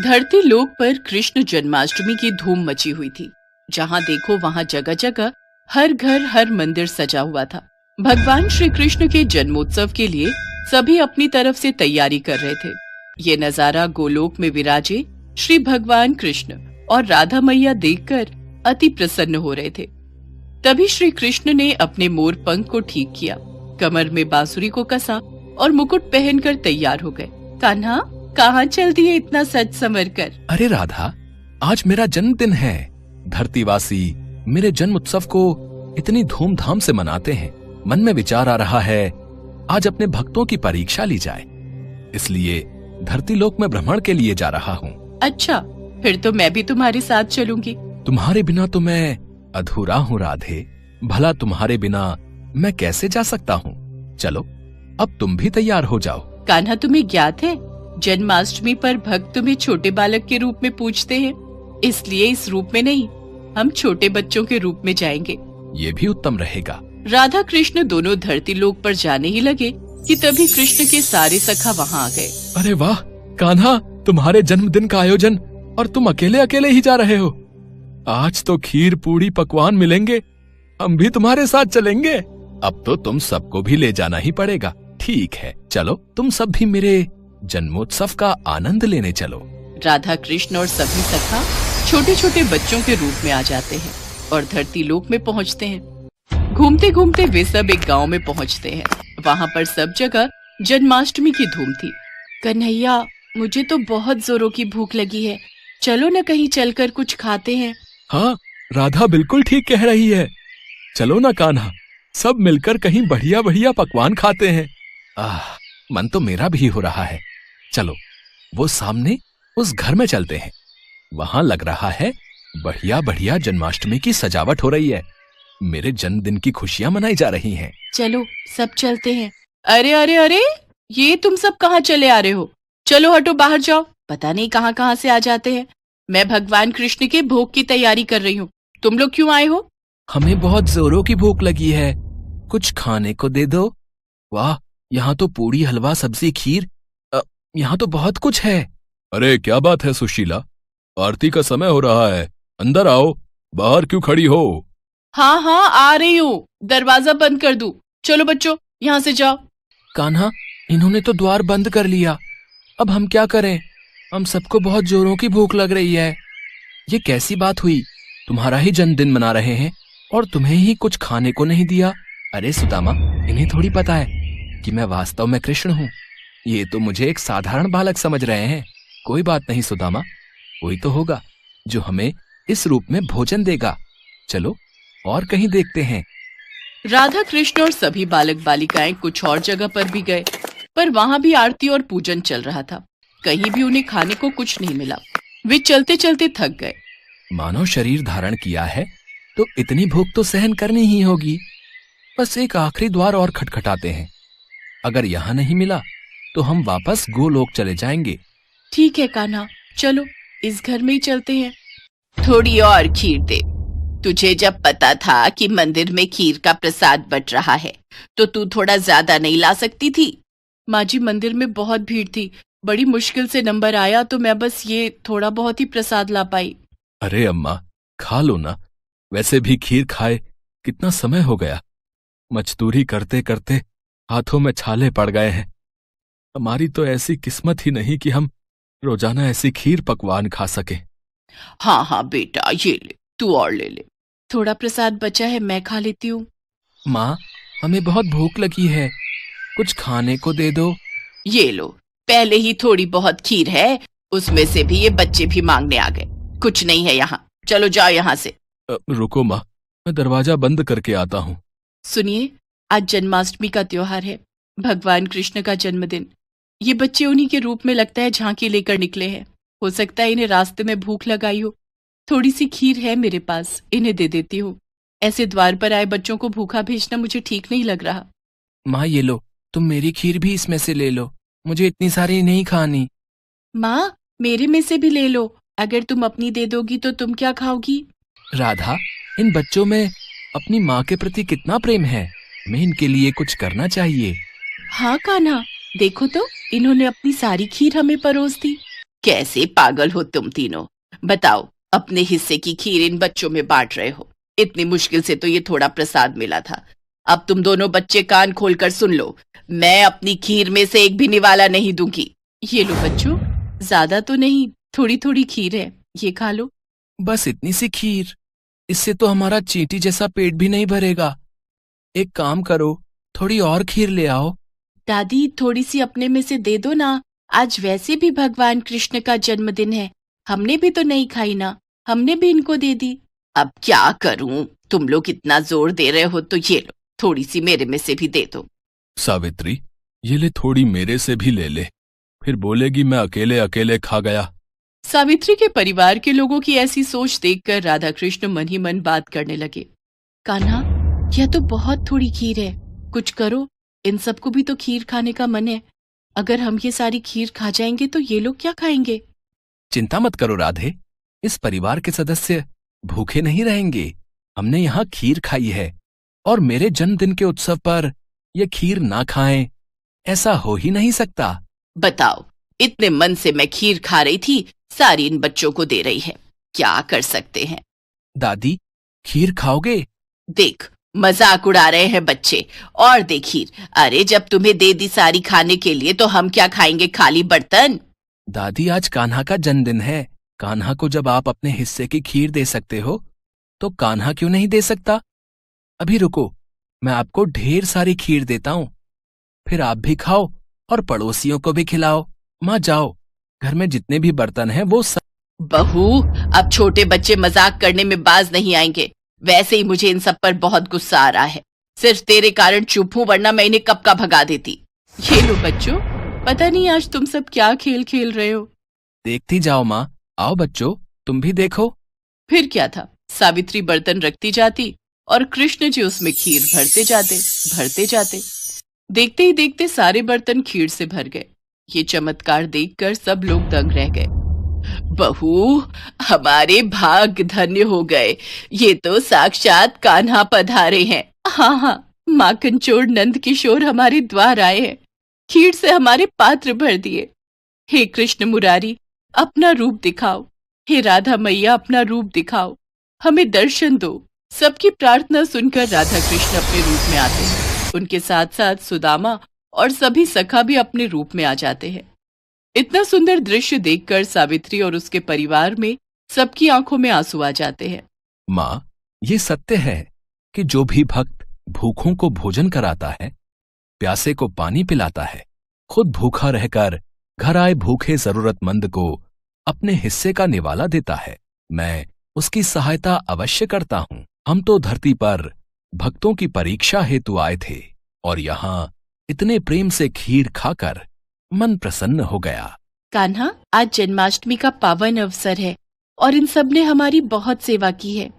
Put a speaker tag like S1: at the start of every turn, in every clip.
S1: धरती लोक पर कृष्ण जन्माष्टमी की धूम मची हुई थी। जहाँ देखो वहाँ जगह जगह हर घर हर मंदिर सजा हुआ था। भगवान श्री कृष्ण के जन्मोत्सव के लिए सभी अपनी तरफ से तैयारी कर रहे थे। ये नजारा गोलोक में विराजे श्री भगवान कृष्ण और राधा मैया देखकर अति प्रसन्न हो रहे थे। तभी श्री कृष्ण ने अपने मोर पंख को ठीक किया, कमर में बांसुरी को कसा और मुकुट पहनकर तैयार हो गए। कान्हा, कहाँ चल दिए इतना सज संवर कर?
S2: अरे राधा, आज मेरा जन्मदिन है। धरतीवासी मेरे जन्म उत्सव को इतनी धूमधाम से मनाते हैं। मन में विचार आ रहा है आज अपने भक्तों की परीक्षा ली जाए, इसलिए धरती लोक में भ्रमण के लिए जा रहा हूँ।
S1: अच्छा, फिर तो मैं भी तुम्हारे साथ चलूंगी।
S2: तुम्हारे बिना तो मैं अधूरा हूँ राधे। भला तुम्हारे बिना मैं कैसे जा सकता हूँ? चलो, अब तुम भी तैयार हो जाओ।
S1: कान्हा, तुम्हें ज्ञात है जन्माष्टमी पर भक्त तुम्हें छोटे बालक के रूप में पूजते हैं, इसलिए इस रूप में नहीं, हम छोटे बच्चों के रूप में जाएंगे।
S2: ये भी उत्तम रहेगा।
S1: राधा कृष्ण दोनों धरती लोक पर जाने ही लगे कि तभी कृष्ण के सारे सखा वहाँ आ गए।
S2: अरे वाह कान्हा, तुम्हारे जन्मदिन का आयोजन और तुम अकेले अकेले ही जा रहे हो। आज तो खीर पूड़ी पकवान मिलेंगे, हम भी तुम्हारे साथ चलेंगे। अब तो तुम सबको भी ले जाना ही पड़ेगा। ठीक है, चलो तुम सब भी मेरे जन्मोत्सव का आनंद लेने चलो।
S1: राधा कृष्ण और सभी सखा छोटे छोटे बच्चों के रूप में आ जाते हैं और धरती लोक में पहुंचते हैं। घूमते घूमते वे सब एक गांव में पहुंचते हैं। वहां पर सब जगह जन्माष्टमी की धूम थी। कन्हैया, मुझे तो बहुत जोरों की भूख लगी है, चलो न कहीं चलकर कुछ खाते हैं।
S2: हाँ, राधा बिल्कुल ठीक कह रही है। चलो ना कान्हा, सब मिलकर कहीं बढ़िया बढ़िया पकवान खाते हैं। मन तो मेरा भी हो रहा है। चलो, वो सामने उस घर में चलते हैं। वहां लग रहा है बढ़िया बढ़िया जन्माष्टमी की सजावट हो रही है। मेरे जन्मदिन की खुशियां मनाई जा रही हैं।
S1: चलो, सब चलते हैं। अरे अरे अरे, ये तुम सब कहाँ चले आ रहे हो? चलो हटो, बाहर जाओ। पता नहीं कहाँ कहाँ से आ जाते हैं। मैं भगवान कृष्ण के भोग की तैयारी कर रही हूँ। तुम लोग क्यों आए हो?
S2: हमें बहुत जोरों की भूख लगी है, कुछ खाने को दे दो। वाह, यहाँ तो पूड़ी हलवा सब्जी खीर, यहाँ तो बहुत कुछ है। अरे क्या बात है सुशीला, आरती का समय हो रहा है, अंदर आओ। बाहर क्यों खड़ी हो?
S1: हाँ हाँ, आ रही हूँ। दरवाजा बंद कर दूं? चलो बच्चों, यहाँ से जाओ।
S2: कान्हा, इन्होंने तो द्वार बंद कर लिया। अब हम क्या करें? हम सबको बहुत जोरों की भूख लग रही है। ये कैसी बात हुई? तुम्हारा ही जन्मदिन मना रहे हैं और तुम्हें ही कुछ खाने को नहीं दिया। अरे सुदामा, इन्हें थोड़ी पता है कि मैं वास्तव में कृष्ण हूँ। ये तो मुझे एक साधारण बालक समझ रहे हैं। कोई बात नहीं सुदामा, कोई तो होगा जो हमें इस रूप में भोजन देगा। चलो और कहीं देखते हैं।
S1: राधा कृष्ण और सभी बालक बालिकाएं कुछ और जगह पर भी गए, पर वहां भी आरती और पूजन चल रहा था। कहीं भी उन्हें खाने को कुछ नहीं मिला। वे चलते चलते थक गए।
S2: मानव शरीर धारण किया है तो इतनी भूख तो सहन करनी ही होगी। बस एक आखिरी द्वार और खटखटाते हैं। अगर यहाँ नहीं मिला तो हम वापस गोलोक चले जाएंगे।
S1: ठीक है कान्हा, चलो इस घर में ही चलते हैं। थोड़ी और खीर दे। तुझे जब पता था कि मंदिर में खीर का प्रसाद बट रहा है तो तू थोड़ा ज्यादा नहीं ला सकती थी? माँ जी, मंदिर में बहुत भीड़ थी, बड़ी मुश्किल से नंबर आया तो मैं बस ये थोड़ा बहुत ही प्रसाद ला पाई।
S2: अरे अम्मा, खा लो ना। वैसे भी खीर खाए कितना समय हो गया। मजदूरी करते करते हाथों में छाले पड़ गए हैं। हमारी तो ऐसी किस्मत ही नहीं कि हम रोजाना ऐसी खीर पकवान खा सके।
S1: हाँ हाँ बेटा, ये ले, तू और ले ले। थोड़ा प्रसाद बचा है, मैं खा लेती हूँ।
S2: माँ, हमें बहुत भूख लगी है, कुछ खाने को दे दो।
S1: ये लो, पहले ही थोड़ी बहुत खीर है, उसमें से भी ये बच्चे भी मांगने आ गए। कुछ नहीं है यहाँ, चलो जाओ यहाँ से।
S2: रुको माँ, मैं दरवाजा बंद करके आता हूँ।
S1: सुनिए, आज जन्माष्टमी का त्योहार है, भगवान कृष्ण का जन्मदिन। ये बच्चे उन्हीं के रूप में लगता है झांकी लेकर निकले हैं। हो सकता है इन्हें रास्ते में भूख लगाई हो। थोड़ी सी खीर है मेरे पास, इन्हें दे देती हूँ। ऐसे द्वार पर आए बच्चों को भूखा भेजना मुझे ठीक नहीं लग रहा।
S2: माँ ये लो, तुम मेरी खीर भी इसमें से ले लो, मुझे इतनी सारी नहीं खानी।
S1: माँ, मेरे में से भी ले लो। अगर तुम अपनी दे दोगी तो तुम क्या खाओगी?
S2: राधा, इन बच्चों में अपनी माँ के प्रति कितना प्रेम है, हमें इनके लिए कुछ करना चाहिए।
S1: हाँ कान्हा, देखो तो इन्होंने अपनी सारी खीर हमें परोस दी। कैसे पागल हो तुम तीनों। बताओ, अपने हिस्से की खीर इन बच्चों में बांट रहे हो। इतनी मुश्किल से तो ये थोड़ा प्रसाद मिला था। अब तुम दोनों बच्चे कान खोलकर सुन लो, मैं अपनी खीर में से एक भी निवाला नहीं दूंगी। ये लो बच्चों, ज्यादा तो नहीं, थोड़ी थोड़ी खीर है, ये खा लो।
S2: बस इतनी सी खीर? इससे तो हमारा चींटी जैसा पेट भी नहीं भरेगा। एक काम करो, थोड़ी और खीर ले आओ।
S1: दादी, थोड़ी सी अपने में से दे दो ना। आज वैसे भी भगवान कृष्ण का जन्मदिन है, हमने भी तो नहीं खाई ना, हमने भी इनको दे दी। अब क्या करूं, तुम लोग इतना जोर दे रहे हो तो ये लो, थोड़ी सी मेरे में से भी दे दो।
S2: सावित्री, ये ले, थोड़ी मेरे से भी ले ले, फिर बोलेगी मैं अकेले अकेले खा गया।
S1: सावित्री के परिवार के लोगों की ऐसी सोच देखकर राधा कृष्ण मन ही मन बात करने लगे। कान्हा, यह तो बहुत थोड़ी खीर है, कुछ करो, इन सबको भी तो खीर खाने का मन है। अगर हम ये सारी खीर खा जाएंगे तो ये लोग क्या खाएंगे?
S2: चिंता मत करो राधे, इस परिवार के सदस्य भूखे नहीं रहेंगे। हमने यहाँ खीर खाई है और मेरे जन्मदिन के उत्सव पर यह खीर ना खाएं, ऐसा हो ही नहीं सकता।
S1: बताओ, इतने मन से मैं खीर खा रही थी, सारी इन बच्चों को दे रही है, क्या कर सकते हैं?
S2: दादी, खीर खाओगे?
S1: देख, मजाक उड़ा रहे हैं बच्चे, और दे खीर। अरे जब तुम्हें दे दी सारी खाने के लिए तो हम क्या खाएंगे, खाली बर्तन?
S2: दादी, आज कान्हा का जन्मदिन है। कान्हा को जब आप अपने हिस्से की खीर दे सकते हो तो कान्हा क्यों नहीं दे सकता? अभी रुको, मैं आपको ढेर सारी खीर देता हूं, फिर आप भी खाओ और पड़ोसियों को भी खिलाओ। माँ जाओ, घर में जितने भी बर्तन हैं वो सब।
S1: बहू, अब छोटे बच्चे मजाक करने में बाज नहीं आएंगे। वैसे ही मुझे इन सब पर बहुत गुस्सा आ रहा है, सिर्फ तेरे कारण चुप हूं, वरना मैं इन्हें कब का भगा देती। ये लो बच्चों, पता नहीं आज तुम सब क्या खेल खेल रहे हो।
S2: देखती जाओ माँ, आओ बच्चों, तुम भी देखो।
S1: फिर क्या था, सावित्री बर्तन रखती जाती और कृष्ण जी उसमें खीर भरते जाते। देखते ही देखते सारे बर्तन खीर से भर गए। ये चमत्कार देखकर सब लोग दंग रह गए। बहू, हमारे भाग धन्य हो गए, ये तो साक्षात कान्हा पधारे हैं। हाँ हाँ, माखन चोर नंद किशोर हमारे द्वार आए हैं, खीर से हमारे पात्र भर दिए। हे कृष्ण मुरारी, अपना रूप दिखाओ। हे राधा मैया, अपना रूप दिखाओ, हमें दर्शन दो। सबकी प्रार्थना सुनकर राधा कृष्ण अपने रूप में आते हैं। उनके साथ साथ सुदामा और सभी सखा भी अपने रूप में आ जाते हैं। इतना सुंदर दृश्य देखकर सावित्री और उसके परिवार में सबकी आंखों में आंसू आ जाते हैं।
S2: माँ, ये सत्य है कि जो भी भक्त भूखों को भोजन कराता है, प्यासे को पानी पिलाता है, खुद भूखा रहकर घर आए भूखे जरूरतमंद को अपने हिस्से का निवाला देता है, मैं उसकी सहायता अवश्य करता हूँ। हम तो धरती पर भक्तों की परीक्षा हेतु आए थे और यहाँ इतने प्रेम से खीर खाकर मन प्रसन्न हो गया।
S1: कान्हा, आज जन्माष्टमी का पावन अवसर है और इन सब ने हमारी बहुत सेवा की है,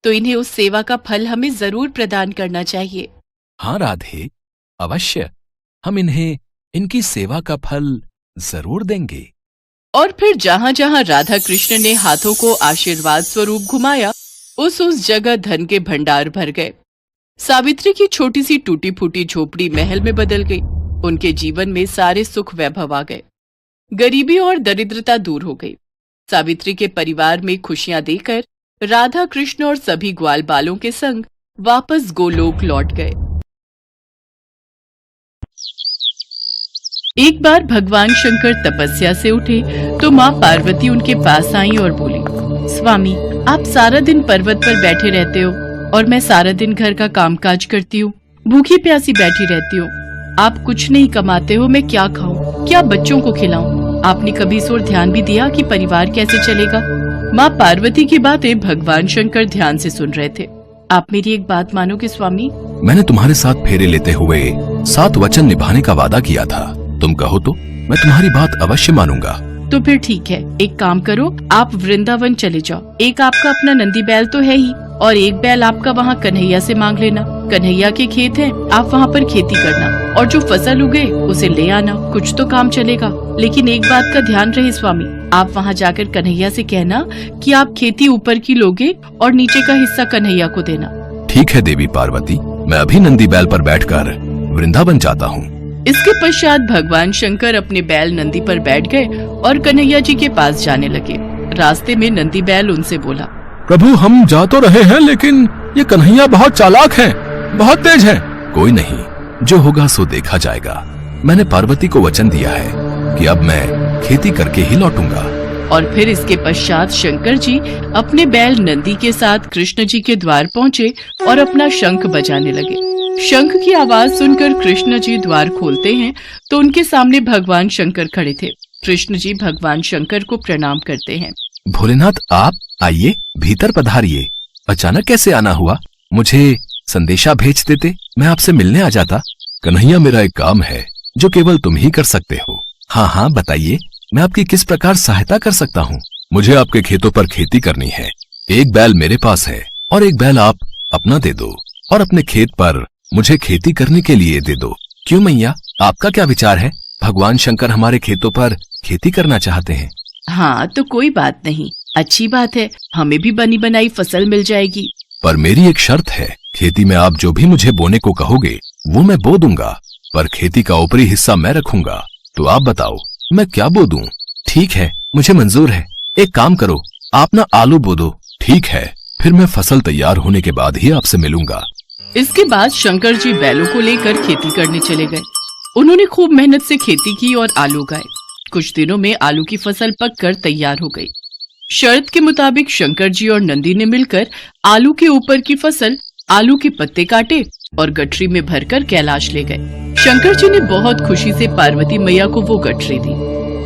S1: तो इन्हें उस सेवा का फल हमें जरूर प्रदान करना चाहिए।
S2: हाँ राधे, अवश्य, हम इन्हें इनकी सेवा का फल जरूर देंगे।
S1: और फिर जहाँ जहाँ राधा कृष्ण ने हाथों को आशीर्वाद स्वरूप घुमाया, उस जगह धन के भंडार भर गए। सावित्री की छोटी सी टूटी फूटी झोपड़ी महल में बदल गई। उनके जीवन में सारे सुख वैभव आ गए, गरीबी और दरिद्रता दूर हो गई। सावित्री के परिवार में खुशियां देकर राधा कृष्ण और सभी ग्वाल बालों के संग वापस गोलोक लौट गए। एक बार भगवान शंकर तपस्या से उठे तो माँ पार्वती उनके पास आई और बोली, स्वामी, आप सारा दिन पर्वत पर बैठे रहते हो और मैं सारा दिन घर का कामकाज करती हूँ, भूखी प्यासी बैठी रहती हूँ। आप कुछ नहीं कमाते हो, मैं क्या खाऊं, क्या बच्चों को खिलाऊं? आपने कभी इस ओर ध्यान भी दिया कि परिवार कैसे चलेगा? माँ पार्वती की बातें भगवान शंकर ध्यान से सुन रहे थे। आप मेरी एक बात मानोगे स्वामी?
S2: मैंने तुम्हारे साथ फेरे लेते हुए 7 वचन निभाने का वादा किया था। तुम कहो तो मैं तुम्हारी बात अवश्य मानूंगा।
S1: तो फिर ठीक है, एक काम करो, आप वृंदावन चले जाओ। एक आपका अपना नंदी बैल तो है ही, और एक बैल आपका वहाँ कन्हैया से मांग लेना। कन्हैया के खेत हैं, आप वहाँ पर खेती करना और जो फसल उगे उसे ले आना, कुछ तो काम चलेगा। लेकिन एक बात का ध्यान रहे स्वामी, आप वहाँ जाकर कन्हैया से कहना कि आप खेती ऊपर की लोगे और नीचे का हिस्सा कन्हैया को देना।
S2: ठीक है देवी पार्वती, मैं अभी नंदी बैल पर बैठकर वृंदावन जाता हूँ।
S1: इसके पश्चात भगवान शंकर अपने बैल नंदी पर बैठ गए और कन्हैया जी के पास जाने लगे। रास्ते में नंदी बैल उनसे बोला,
S2: प्रभु हम जा तो रहे हैं, लेकिन ये कन्हैया बहुत चालाक है, बहुत तेज है। कोई नहीं, जो होगा सो देखा जाएगा। मैंने पार्वती को वचन दिया है कि अब मैं खेती करके ही लौटूंगा।
S1: और फिर इसके पश्चात शंकर जी अपने बैल नंदी के साथ कृष्ण जी के द्वार पहुँचे और अपना शंख बजाने लगे। शंख की आवाज सुनकर कृष्ण जी द्वार खोलते हैं तो उनके सामने भगवान शंकर खड़े थे। कृष्ण जी भगवान शंकर को प्रणाम करते हैं।
S2: भोलेनाथ आप आइए, भीतर पधारिए। अचानक कैसे आना हुआ? मुझे संदेशा भेज देते, मैं आपसे मिलने आ जाता। कन्हैया मेरा एक काम है जो केवल तुम ही कर सकते हो। हाँ हाँ बताइए, मैं आपकी किस प्रकार सहायता कर सकता हूँ? मुझे आपके खेतों पर खेती करनी है। एक बैल मेरे पास है और एक बैल आप अपना दे दो और अपने खेत पर मुझे खेती करने के लिए दे दो। क्यों मैया, आपका क्या विचार है? भगवान शंकर हमारे खेतों पर खेती करना चाहते हैं।
S1: हाँ तो कोई बात नहीं, अच्छी बात है, हमें भी बनी बनाई फसल मिल जाएगी।
S2: पर मेरी एक शर्त है, खेती में आप जो भी मुझे बोने को कहोगे वो मैं बो दूंगा, पर खेती का ऊपरी हिस्सा मैं रखूंगा। तो आप बताओ मैं क्या बो दूं? ठीक है, मुझे मंजूर है। एक काम करो, आप ना आलू बो दो। ठीक है, फिर मैं फसल तैयार होने के बाद ही आपसे मिलूंगा।
S1: इसके बाद शंकर जी बैलों को लेकर खेती करने चले गए। उन्होंने खूब मेहनत से खेती की और आलू उगाए। कुछ दिनों में आलू की फसल पककर तैयार हो गई। शर्त के मुताबिक शंकर जी और नंदी ने मिलकर आलू के ऊपर की फसल, आलू के पत्ते काटे और गठरी में भरकर कैलाश ले गए। शंकर जी ने बहुत खुशी से पार्वती मैया को वो गठरी दी।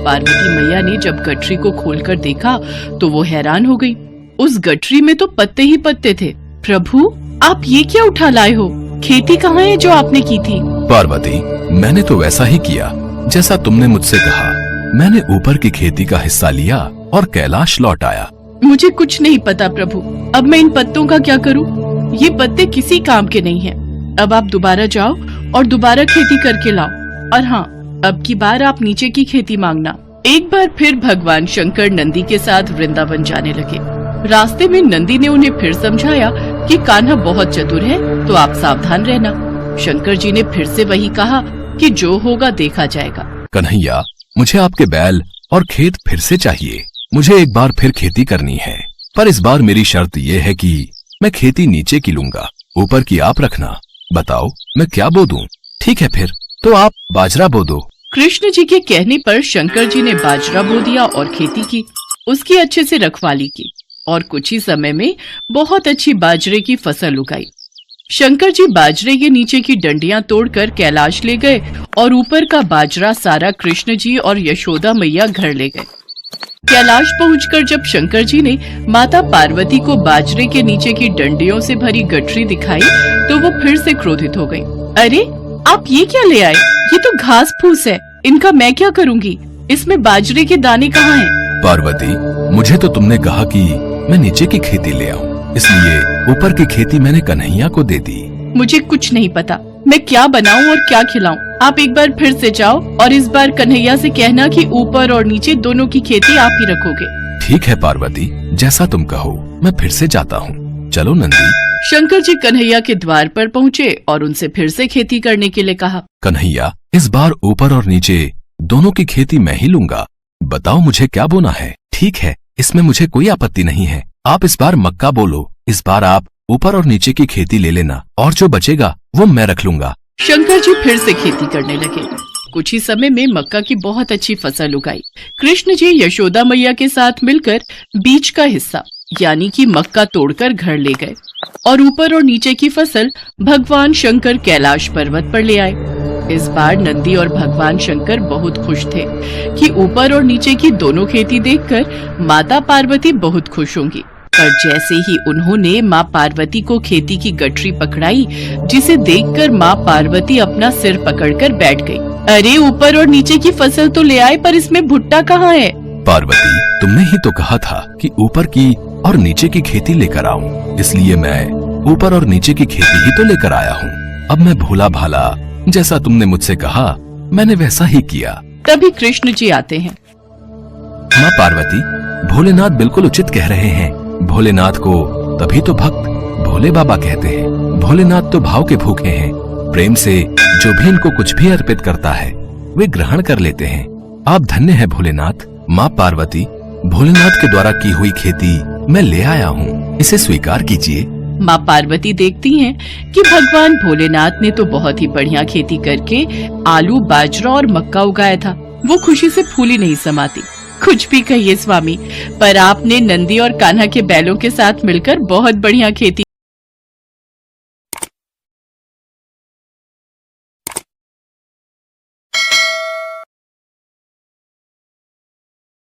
S1: पार्वती मैया ने जब गठरी को खोलकर देखा तो वो हैरान हो गई। उस गठरी में तो पत्ते ही पत्ते थे। प्रभु आप ये क्या उठा लाए हो? खेती कहाँ है जो आपने की थी?
S2: पार्वती मैंने तो वैसा ही किया जैसा तुमने मुझसे कहा। मैंने ऊपर की खेती का हिस्सा लिया और कैलाश लौट आया।
S1: मुझे कुछ नहीं पता प्रभु, अब मैं इन पत्तों का क्या करूं? ये पत्ते किसी काम के नहीं हैं। अब आप दोबारा जाओ और दोबारा खेती करके लाओ। और हाँ, अब की बार आप नीचे की खेती मांगना। एक बार फिर भगवान शंकर नंदी के साथ वृंदावन जाने लगे। रास्ते में नंदी ने उन्हें फिर समझाया कि कान्हा बहुत चतुर है, तो आप सावधान रहना। शंकर जी ने फिर से वही कहा कि जो होगा देखा जाएगा।
S2: कन्हैया मुझे आपके बैल और खेत फिर से चाहिए। मुझे एक बार फिर खेती करनी है, पर इस बार मेरी शर्त ये है कि मैं खेती नीचे की लूंगा, ऊपर की आप रखना। बताओ मैं क्या बो दूं? ठीक है फिर तो आप बाजरा बो दो।
S1: कृष्ण जी के कहने पर शंकर जी ने बाजरा बो दिया और खेती की। उसकी अच्छे से रखवाली की और कुछ ही समय में बहुत अच्छी बाजरे की फसल उगाई। शंकर जी बाजरे के नीचे की डंडियां तोड़कर कैलाश ले गए और ऊपर का बाजरा सारा कृष्ण जी और यशोदा मैया घर ले गए। कैलाश पहुंचकर जब शंकर जी ने माता पार्वती को बाजरे के नीचे की डंडियों से भरी गठरी दिखाई तो वो फिर से क्रोधित हो गई। अरे आप ये क्या ले आए? ये तो घास फूस है, इनका मैं क्या करूंगी? इसमें बाजरे के दाने कहाँ हैं?
S2: पार्वती मुझे तो तुमने कहा कि मैं नीचे की खेती ले आऊं, इसलिए ऊपर की खेती मैंने कन्हैया को दे दी।
S1: मुझे कुछ नहीं पता, मैं क्या बनाऊं और क्या खिलाऊं। आप एक बार फिर से जाओ और इस बार कन्हैया से कहना कि ऊपर और नीचे दोनों की खेती आप ही रखोगे।
S2: ठीक है पार्वती, जैसा तुम कहो, मैं फिर से जाता हूँ। चलो नंदी।
S1: शंकर जी कन्हैया के द्वार पर पहुँचे और उनसे फिर से खेती करने के लिए कहा।
S2: कन्हैया इस बार ऊपर और नीचे दोनों की खेती मैं ही लूंगा। बताओ मुझे क्या बोना है? ठीक है, इसमें मुझे कोई आपत्ति नहीं है। आप इस बार मक्का बोलो। इस बार आप ऊपर और नीचे की खेती ले लेना और जो बचेगा वो मैं रख लूंगा।
S1: शंकर जी फिर से खेती करने लगे। कुछ ही समय में मक्का की बहुत अच्छी फसल उगाई। कृष्ण जी यशोदा मैया के साथ मिलकर बीच का हिस्सा यानी कि मक्का तोड़कर घर ले गए और ऊपर और नीचे की फसल भगवान शंकर कैलाश पर्वत पर ले आए। इस बार नंदी और भगवान शंकर बहुत खुश थे कि ऊपर और नीचे की दोनों खेती देखकर माता पार्वती बहुत खुश होंगी। पर जैसे ही उन्होंने माँ पार्वती को खेती की गठरी पकड़ाई, जिसे देखकर माँ पार्वती अपना सिर पकड़कर बैठ गई। अरे ऊपर और नीचे की फसल तो ले आए, पर इसमें भुट्टा कहाँ है?
S2: पार्वती तुमने ही तो कहा था कि ऊपर की और नीचे की खेती लेकर आऊं, इसलिए मैं ऊपर और नीचे की खेती ही तो लेकर आया हूँ। अब मैं भोला भाला जैसा तुमने मुझसे कहा मैंने वैसा ही किया।
S1: तभी कृष्ण जी आते हैं।
S2: माँ पार्वती भोलेनाथ बिल्कुल उचित कह रहे हैं। भोलेनाथ को तभी तो भक्त भोले बाबा कहते हैं। भोलेनाथ तो भाव के भूखे हैं, प्रेम से जो भी इनको कुछ भी अर्पित करता है वे ग्रहण कर लेते हैं। आप धन्य हैं भोलेनाथ। माँ पार्वती, भोलेनाथ के द्वारा की हुई खेती मैं ले आया हूँ, इसे स्वीकार कीजिए।
S1: माँ पार्वती देखती हैं कि भगवान भोलेनाथ ने तो बहुत ही बढ़िया खेती करके आलू, बाजरा और मक्का उगाया था। वो खुशी से फूली नहीं समाती। कुछ भी कहिए स्वामी, पर आपने नंदी और कान्हा के बैलों के साथ मिलकर बहुत बढ़िया खेती